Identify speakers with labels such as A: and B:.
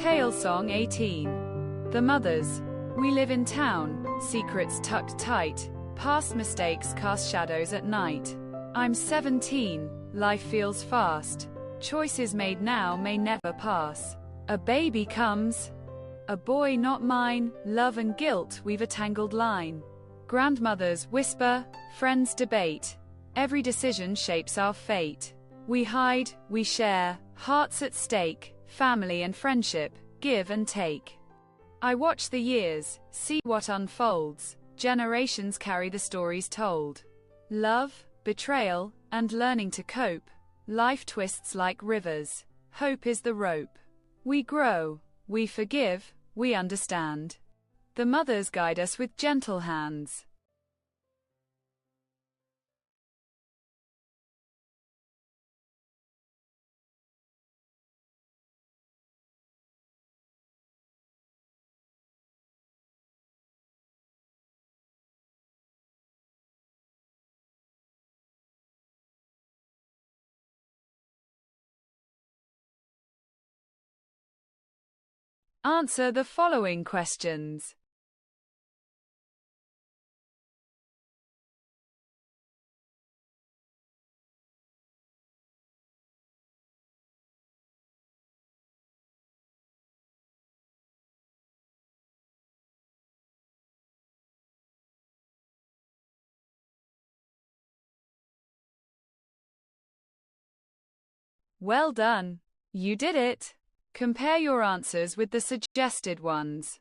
A: Talesong 18. The mothers. We live in town, secrets tucked tight, past mistakes cast shadows at night. I'm 17, life feels fast, choices made now may never pass. A baby comes, a boy not mine, love and guilt weave a tangled line. Grandmothers whisper, friends debate, every decision shapes our fate. We hide, we share, hearts at stake, family and friendship, give and take. I watch the years, see what unfolds, generations carry the stories told. Love, betrayal, and learning to cope, life twists like rivers, hope is the rope. We grow, we forgive, we understand. The mothers guide us with gentle hands. Answer the following questions. Well done. You did it. Compare your answers with the suggested ones.